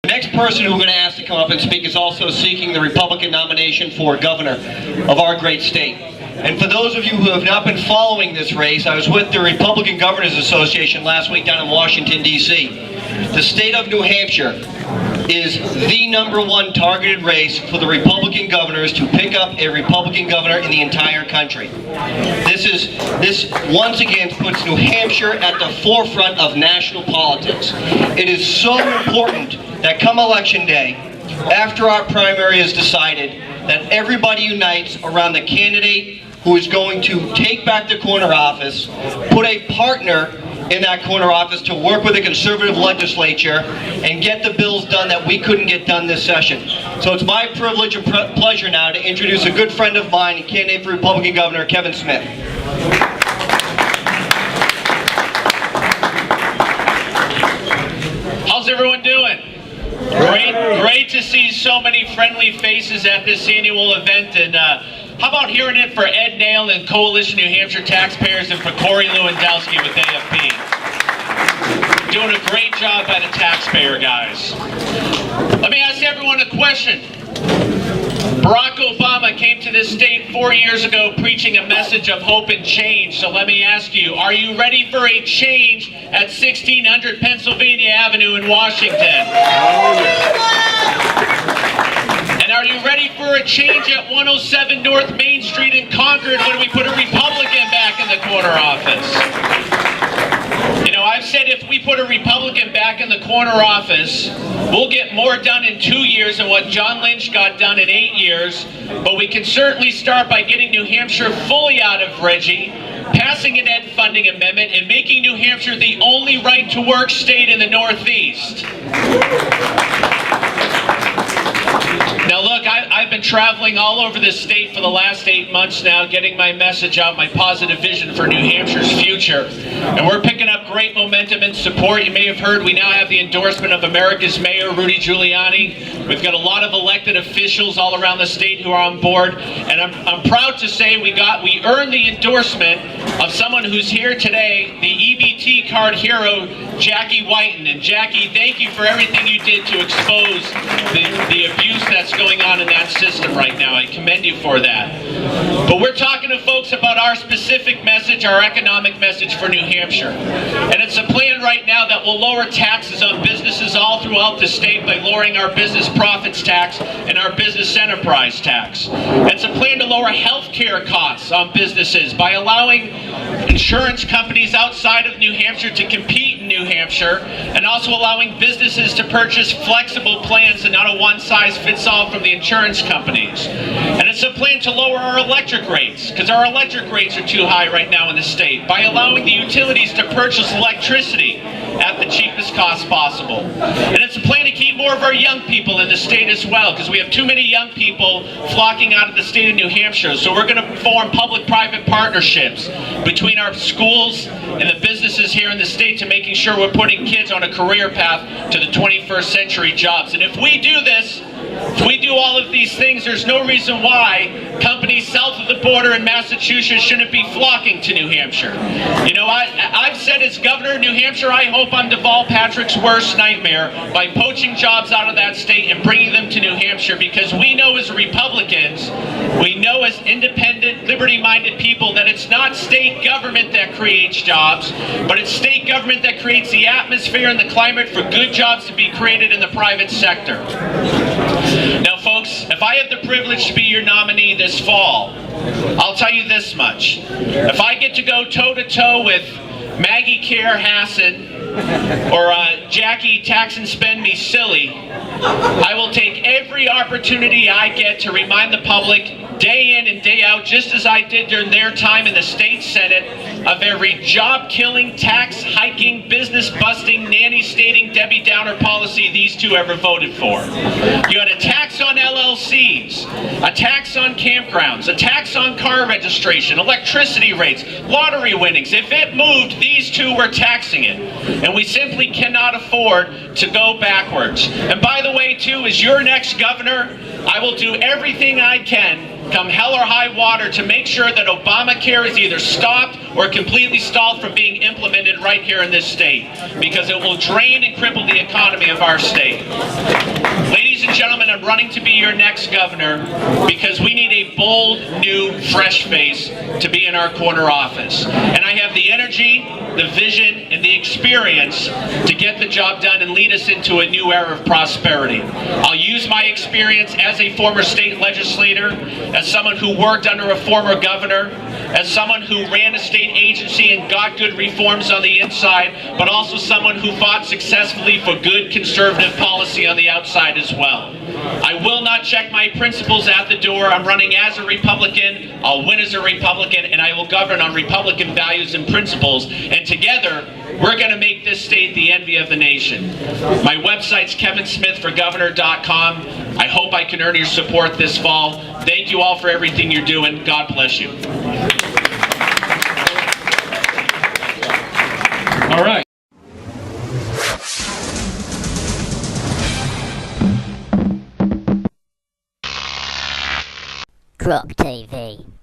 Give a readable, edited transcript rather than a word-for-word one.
The next person who we're going to ask to come up and speak is also seeking the Republican nomination for governor of our great state. And for those of you who have not been following this race, I was with the Republican Governors Association last week down in Washington, D.C. The state of New Hampshire is the #1 targeted race for the Republican governors to pick up a Republican governor in the entire country. This once again puts New Hampshire at the forefront of national politics. It is so important that come election day, after our primary is decided, that everybody unites around the candidate who is going to take back the corner office, put a partner in that corner office to work with the conservative legislature and get the bills done that we couldn't get done this session. So it's my privilege and pleasure now to introduce a good friend of mine and candidate for Republican governor, Kevin Smith. How's everyone doing? Great to see so many friendly faces at this annual event. And how about hearing it for Ed Nail and Coalition New Hampshire Taxpayers, and for Corey Lewandowski with AFP. Doing a great job by the taxpayer guys. Let me ask everyone a question. Barack Obama came to this state 4 years ago preaching a message of hope and change. So let me ask you, are you ready for a change at 1600 Pennsylvania Avenue in Washington? And are you ready for a change at 107 North Main Street in Concord when we put a Republican back in the corner office? You know, I've said if we put a Republican back in the corner office, we'll get more done in 2 years than what John Lynch got done in 8 years. But we can certainly start by getting New Hampshire fully out of Reggie, passing an ed funding amendment, and making New Hampshire the only right-to-work state in the Northeast. Now look, I've been traveling all over this state for the last 8 months now, getting my message out, my positive vision for New Hampshire's future. And we're picking up great momentum and support. You may have heard we now have the endorsement of America's Mayor, Rudy Giuliani. We've got a lot of elected officials all around the state who are on board. And I'm proud to say we earned the endorsement of someone who's here today, the EBT card hero, Jackie Whiten. And Jackie, thank you for everything you did to expose the abuse that's going on in that system right now. I commend you for that. But we're talking to folks about our specific message, our economic message for New Hampshire. And it's a plan right now that will lower taxes on businesses all throughout the state by lowering our business profits tax and our business enterprise tax. It's a plan to lower health care costs on businesses by allowing insurance companies outside of New Hampshire to compete in New Hampshire, and also allowing businesses to purchase flexible plans and not a one-size-fits-all from the insurance companies. And it's a plan to lower our electric rates, because our electric rates are too high right now in the state, by allowing the utilities to purchase electricity at the cheapest cost possible. And it's a plan to keep more of our young people in the state as well, because we have too many young people flocking out of the state of New Hampshire. So we're going to form public-private partnerships between our schools and the businesses here in the state to making sure we're putting kids on a career path to the 21st century jobs. And if we do this, if we do all of these things, there's no reason why companies south of the border in Massachusetts shouldn't be flocking to New Hampshire. You know, I've said as governor of New Hampshire, I hope I'm Deval Patrick's worst nightmare by poaching jobs out of that state and bringing them to New Hampshire, because we know as Republicans, we know as independent, liberty-minded people that it's not state government that creates jobs, but it's state government that creates the atmosphere and the climate for good jobs to be created in the private sector. Now folks, if I have the privilege to be your nominee this fall, I'll tell you this much. If I get to go toe-to-toe with Maggie Care Hassan or Jackie Tax and Spend Me Silly, I will take every opportunity I get to remind the public day in and day out, just as I did during their time in the state Senate, of every job-killing, tax-hiking, business-busting, nanny-stating, Debbie Downer policy these two ever voted for. You had a tax on LLCs, a tax on campgrounds, a tax on car registration, electricity rates, lottery winnings. If it moved, these two were taxing it. And we simply cannot afford to go backwards. And by the way, too, as your next governor, I will do everything I can, come hell or high water, to make sure that Obamacare is either stopped or completely stalled from being implemented right here in this state, because it will drain and cripple the economy of our state. Ladies and gentlemen, I'm running to be your next governor because we need a bold, new, fresh face to be in our corner office. And I have the energy, the vision, and the experience to get the job done and lead us into a new era of prosperity. I'll use my experience as a former state legislator, as someone who worked under a former governor, as someone who ran a state agency and got good reforms on the inside, but also someone who fought successfully for good conservative policy on the outside as well. I will not check my principles at the door. I'm running as a Republican, I'll win as a Republican, and I will govern on Republican values and principles. And together, we're going to make this state the envy of the nation. My website's kevinsmithforgovernor.com. I hope I can earn your support this fall. Thank you all for everything you're doing. God bless you. All right. GrokTV.